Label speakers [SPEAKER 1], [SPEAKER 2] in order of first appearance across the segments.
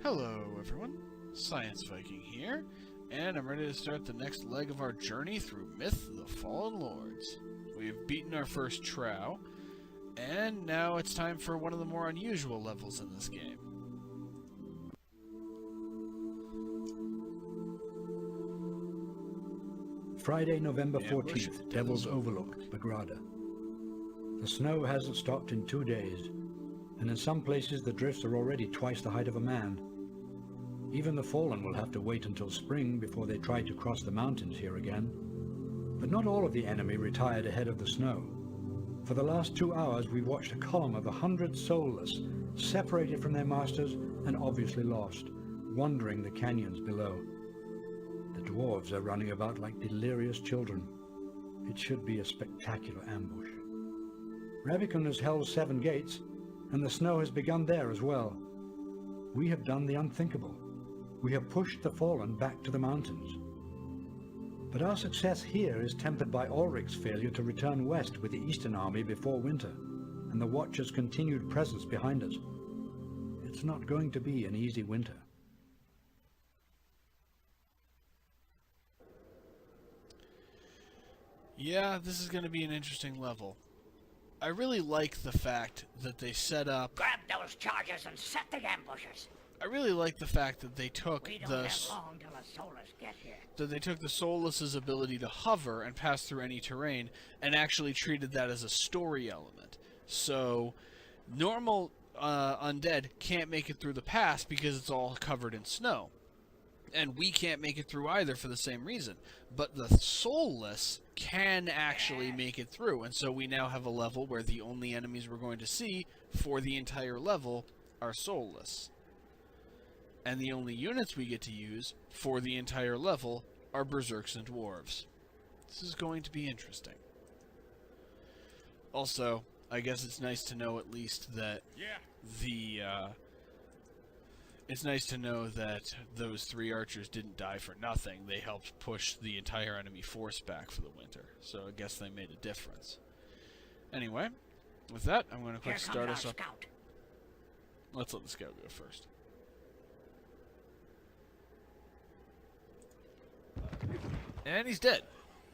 [SPEAKER 1] Hello everyone, Science Viking here, and I'm ready to start the next leg of our journey through Myth of the Fallen Lords. We've beaten our first trow, and now it's time for one of the more unusual levels in this game.
[SPEAKER 2] Friday, November 14th, Devils Overlook, Bagrada. The snow hasn't stopped in 2 days, and in some places the drifts are already twice the height of a man. Even the fallen will have to wait until spring before they try to cross the mountains here again. But not all of the enemy retired ahead of the snow. For the last 2 hours we watched a column of 100 Soulless, separated from their masters and obviously lost, wandering the canyons below. The Dwarves are running about like delirious children. It should be a spectacular ambush. Ravikon has held 7 gates, and the snow has begun there as well. We have done the unthinkable. We have pushed the fallen back to the mountains. But our success here is tempered by Ulrich's failure to return west with the Eastern Army before winter, and the Watcher's continued presence behind us. It's not going to be an easy winter.
[SPEAKER 1] Yeah, this is going to be an interesting level. I really like the fact that they set up...
[SPEAKER 3] Grab those charges and set the ambushes.
[SPEAKER 1] I really like the fact that they took
[SPEAKER 3] We don't have long till the Souless get here.
[SPEAKER 1] that they took the Soulless's ability to hover and pass through any terrain and actually treated that as a story element. So, normal undead can't make it through the pass because it's all covered in snow. And we can't make it through either for the same reason. But the Soulless can actually make it through, and so we now have a level where the only enemies we're going to see for the entire level are Soulless. And the only units we get to use for the entire level are Berserks and Dwarves. This is going to be interesting. Also, I guess it's nice to know at least that it's nice to know that those 3 archers didn't die for nothing. They helped push the entire enemy force back for the winter, so I guess they made a difference. Anyway, with that, I'm going to quick start us up.
[SPEAKER 3] Scout.
[SPEAKER 1] Let's let the scout go first. And he's dead.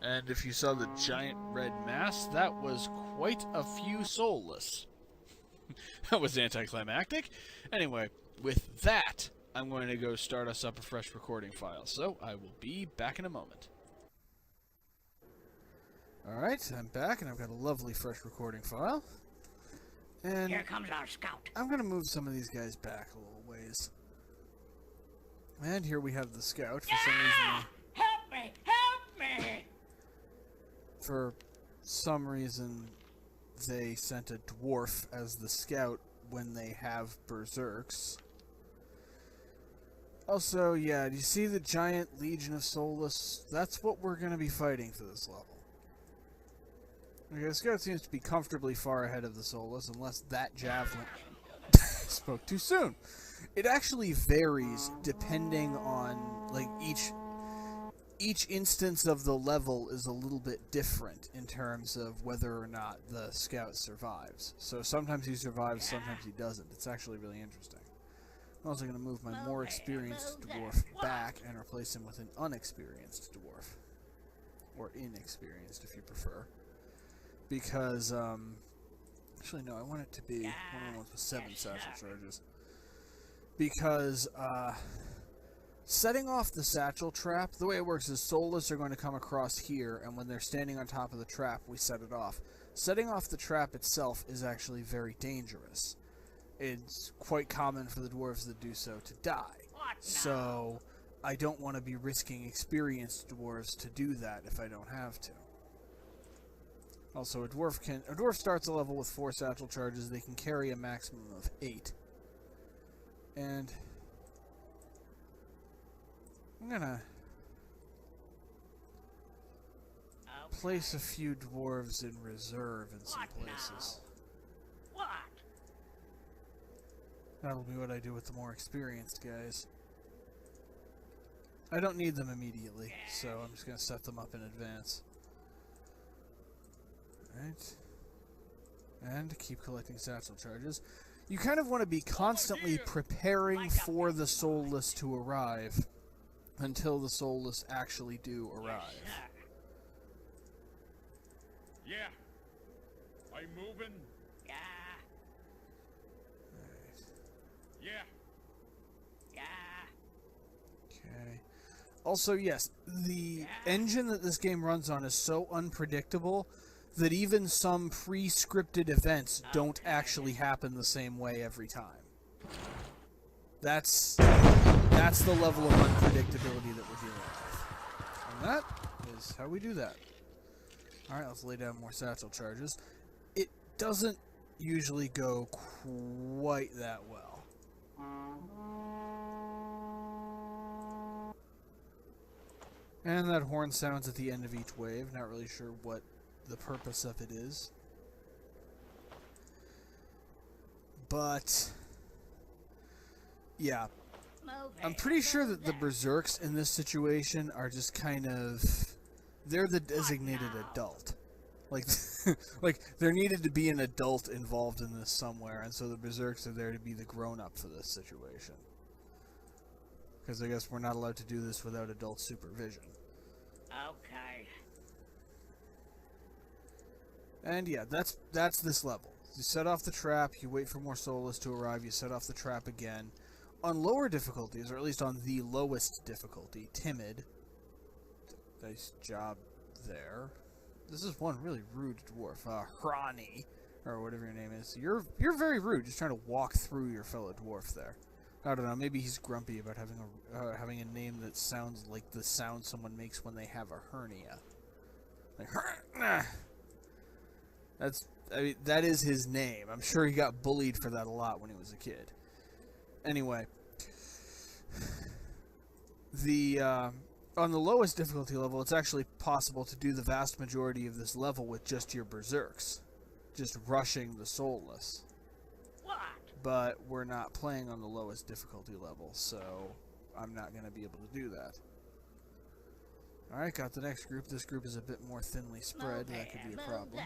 [SPEAKER 1] And if you saw the giant red mass, that was quite a few Soulless. That was anticlimactic. Anyway, with that, I'm going to go start us up a fresh recording file. So I will be back in a moment. Alright, I'm back, and I've got a lovely fresh recording file. And
[SPEAKER 3] Here comes our scout.
[SPEAKER 1] I'm going to move some of these guys back a little ways. And here we have the scout. For some reason,
[SPEAKER 3] Help me! Help me!
[SPEAKER 1] for some reason, they sent a dwarf as the scout when they have Berserks. Also, yeah, do you see the giant legion of Soulless? That's what we're going to be fighting for this level. Okay, the scout seems to be comfortably far ahead of the Soulless, unless that javelin... spoke too soon. It actually varies depending on, like, each instance of the level is a little bit different in terms of whether or not the scout survives. So sometimes he survives, sometimes he doesn't. It's actually really interesting. I'm also going to move my more experienced dwarf back and replace him with an unexperienced dwarf. Or inexperienced, if you prefer. Because, actually no, I want it to be one of the ones with 7 satchel charges. Because, setting off the satchel trap, the way it works is Soulless are going to come across here, and when they're standing on top of the trap, we set it off. Setting off the trap itself is actually very dangerous. It's quite common for the dwarves that do so to die. So, I don't want to be risking experienced dwarves to do that if I don't have to. Also, a dwarf starts a level with 4 satchel charges. They can carry a maximum of 8. And I'm gonna place a few dwarves in reserve in some places.
[SPEAKER 3] What?
[SPEAKER 1] That'll be what I do with the more experienced guys. I don't need them immediately, so I'm just gonna set them up in advance. Alright. And keep collecting satchel charges. You kind of want to be constantly preparing for the Soulless to arrive until the Soulless actually do arrive.
[SPEAKER 3] Yes, sir.
[SPEAKER 4] Yeah. I'm moving.
[SPEAKER 3] Yeah.
[SPEAKER 4] Yeah.
[SPEAKER 3] Yeah.
[SPEAKER 1] Okay. Also, yes, the engine that this game runs on is so unpredictable that even some pre-scripted events don't actually happen the same way every time. That's the level of unpredictability that we're dealing with. And that is how we do that. Alright, let's lay down more satchel charges. It doesn't usually go quite that well. And that horn sounds at the end of each wave. Not really sure what the purpose of it is. But yeah, I'm pretty sure that the Berserks in this situation are just kind of, they're the designated adult. Like, like there needed to be an adult involved in this somewhere, and so the Berserks are there to be the grown-up for this situation. Because I guess we're not allowed to do this without adult supervision.
[SPEAKER 3] Okay.
[SPEAKER 1] And yeah, that's this level. You set off the trap, you wait for more Soulless to arrive, you set off the trap again. On lower difficulties, or at least on the lowest difficulty, Timid. Nice job there. This is one really rude dwarf, Hrani, or whatever your name is. You're very rude, just trying to walk through your fellow dwarf there. I don't know, maybe he's grumpy about having a name that sounds like the sound someone makes when they have a hernia. Like, that is his name. I'm sure he got bullied for that a lot when he was a kid. Anyway, on the lowest difficulty level, it's actually possible to do the vast majority of this level with just your Berserks, just rushing the Soulless.
[SPEAKER 3] What?
[SPEAKER 1] But we're not playing on the lowest difficulty level, so I'm not going to be able to do that. Alright, got the next group. This group is a bit more thinly spread. That could be a problem.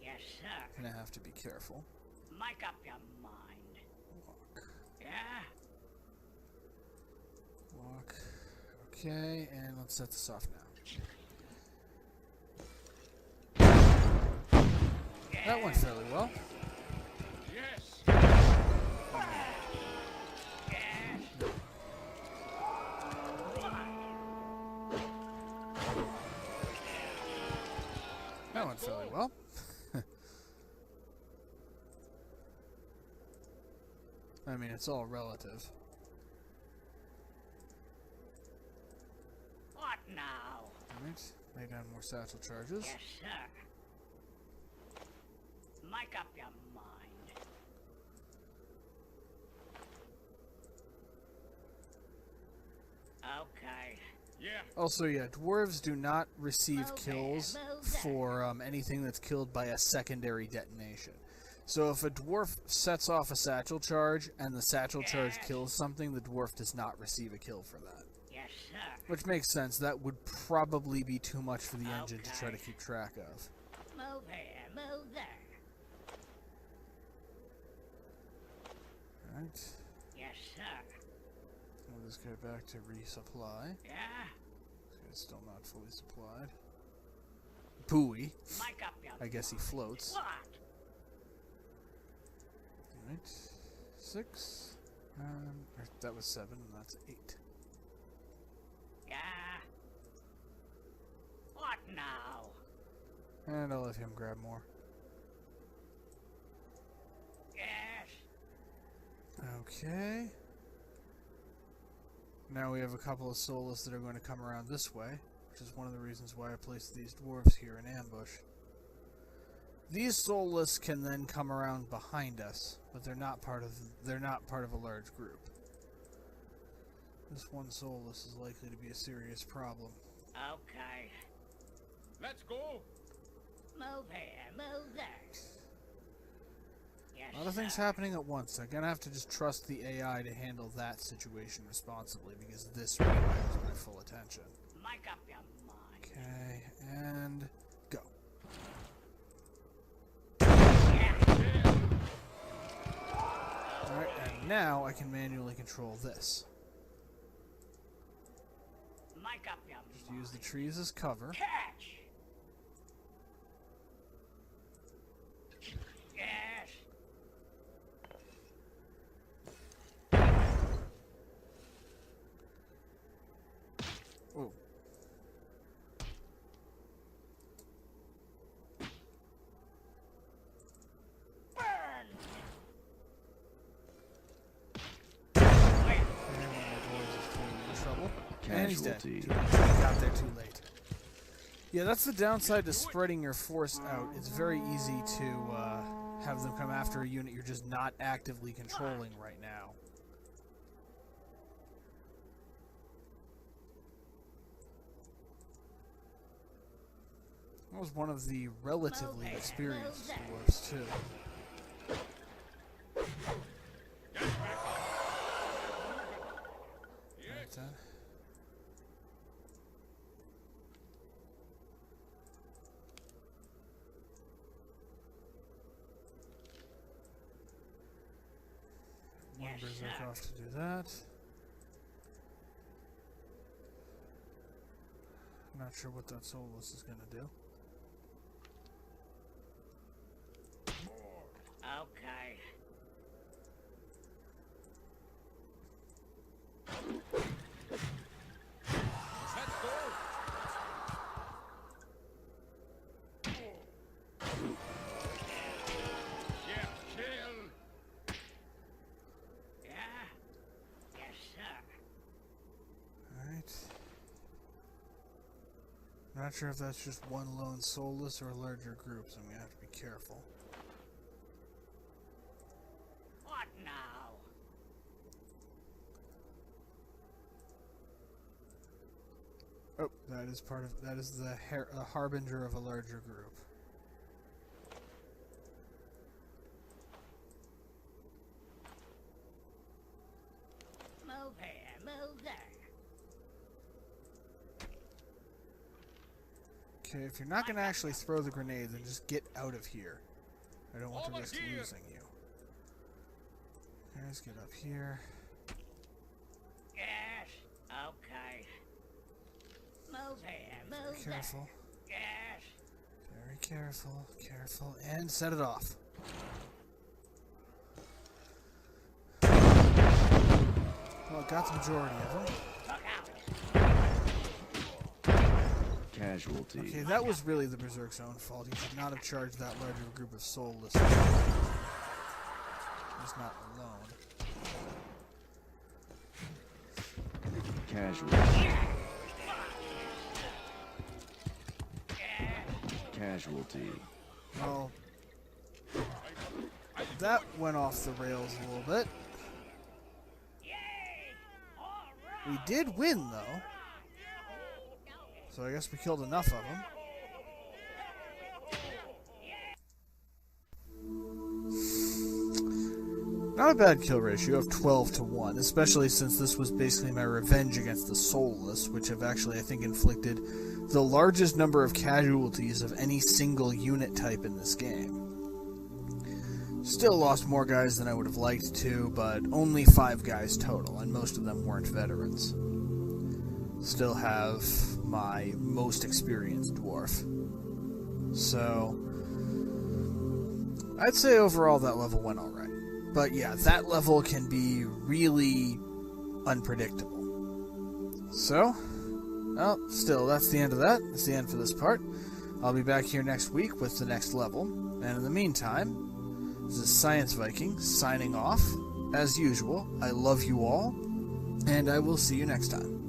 [SPEAKER 3] Yes, sir.
[SPEAKER 1] Gonna have to be careful.
[SPEAKER 3] Make up your mind.
[SPEAKER 1] Walk.
[SPEAKER 3] Yeah?
[SPEAKER 1] Walk. Okay, and let's set this off now. That went fairly well.
[SPEAKER 4] Yes.
[SPEAKER 1] That went fairly well. I mean, it's all relative.
[SPEAKER 3] What now?
[SPEAKER 1] Alright, lay down more satchel charges.
[SPEAKER 3] Yes, sir. Make up your mind. Okay.
[SPEAKER 4] Yeah.
[SPEAKER 1] Also, yeah, dwarves do not receive kills for anything that's killed by a secondary detonation. So if a dwarf sets off a satchel charge and the satchel charge kills something, the dwarf does not receive a kill for that.
[SPEAKER 3] Yes, sir.
[SPEAKER 1] Which makes sense. That would probably be too much for the engine to try to keep track of.
[SPEAKER 3] Move here, move there.
[SPEAKER 1] Alright.
[SPEAKER 3] Yes, sir.
[SPEAKER 1] Move this guy back to resupply.
[SPEAKER 3] Yeah?
[SPEAKER 1] This guy's still not fully supplied. Buoy.
[SPEAKER 3] Make up your
[SPEAKER 1] I guess he floats.
[SPEAKER 3] What?
[SPEAKER 1] Alright. 6. That was 7, and that's 8.
[SPEAKER 3] Yeah? What now?
[SPEAKER 1] And I'll let him grab more.
[SPEAKER 3] Yes?
[SPEAKER 1] Okay. Now we have a couple of Soulless that are going to come around this way, which is one of the reasons why I placed these dwarves here in ambush. These Soulless can then come around behind us, but they're not part of a large group. This one Soulless is likely to be a serious problem.
[SPEAKER 3] Okay.
[SPEAKER 4] Let's go.
[SPEAKER 3] Move here, move there. Yes,
[SPEAKER 1] A lot of things
[SPEAKER 3] sir.
[SPEAKER 1] happening at once. I'm gonna have to just trust the AI to handle that situation responsibly, because this requires my full attention.
[SPEAKER 3] Make up your mind.
[SPEAKER 1] Okay, and go. now I can manually control this.
[SPEAKER 3] Mic up, you
[SPEAKER 1] Just use the trees as cover.
[SPEAKER 3] catch. Yes.
[SPEAKER 1] Whoa.
[SPEAKER 3] Burn.
[SPEAKER 1] Trouble. And he's dead.
[SPEAKER 5] Casualty.
[SPEAKER 1] He got there too late. Yeah, that's the downside to spreading your force out. It's very easy to have them come after a unit you're just not actively controlling right now. That was one of the relatively experienced dwarves, too. Like that. One
[SPEAKER 3] Yes,
[SPEAKER 1] Berserk
[SPEAKER 3] sir.
[SPEAKER 1] off to do that. I'm not sure what that Souless is going to do.
[SPEAKER 3] Okay.
[SPEAKER 4] Let's go. Yeah, kill.
[SPEAKER 3] Yeah. Yes, sir.
[SPEAKER 1] Alright. Not sure if that's just one lone Souless or larger groups. I'm going to have to be careful.
[SPEAKER 3] What now?
[SPEAKER 1] Oh, that is part of that is the harbinger of a larger group.
[SPEAKER 3] Move here, move there.
[SPEAKER 1] Okay, if you're not going to actually throw the grenade, then just get out of here. I don't want to
[SPEAKER 4] Over
[SPEAKER 1] risk
[SPEAKER 4] here.
[SPEAKER 1] losing you. Okay, let's get up here.
[SPEAKER 3] Yes. Okay. Move here, move
[SPEAKER 1] Be
[SPEAKER 3] there.
[SPEAKER 1] careful.
[SPEAKER 3] Yes.
[SPEAKER 1] Very careful. Careful. And set it off. Well, got the majority of them.
[SPEAKER 3] Look out.
[SPEAKER 5] Casualty.
[SPEAKER 1] Okay, that was really the Berserk's own fault. He should not have charged that larger group of Soulless. He's not alone.
[SPEAKER 5] Casualty. Casualty.
[SPEAKER 1] Well, that went off the rails a little bit.
[SPEAKER 3] Yay! All right.
[SPEAKER 1] We did win, though. So I guess we killed enough of them. Not a bad kill ratio of 12 to 1, especially since this was basically my revenge against the Soulless, which have actually, I think, inflicted the largest number of casualties of any single unit type in this game. Still lost more guys than I would have liked to, but only 5 guys total, and most of them weren't veterans. Still have my most experienced dwarf. So, I'd say overall that level went alright. But yeah, that level can be really unpredictable. So, well, still, that's the end of that. That's the end for this part. I'll be back here next week with the next level. And in the meantime, this is Science Viking signing off. As usual, I love you all, and I will see you next time.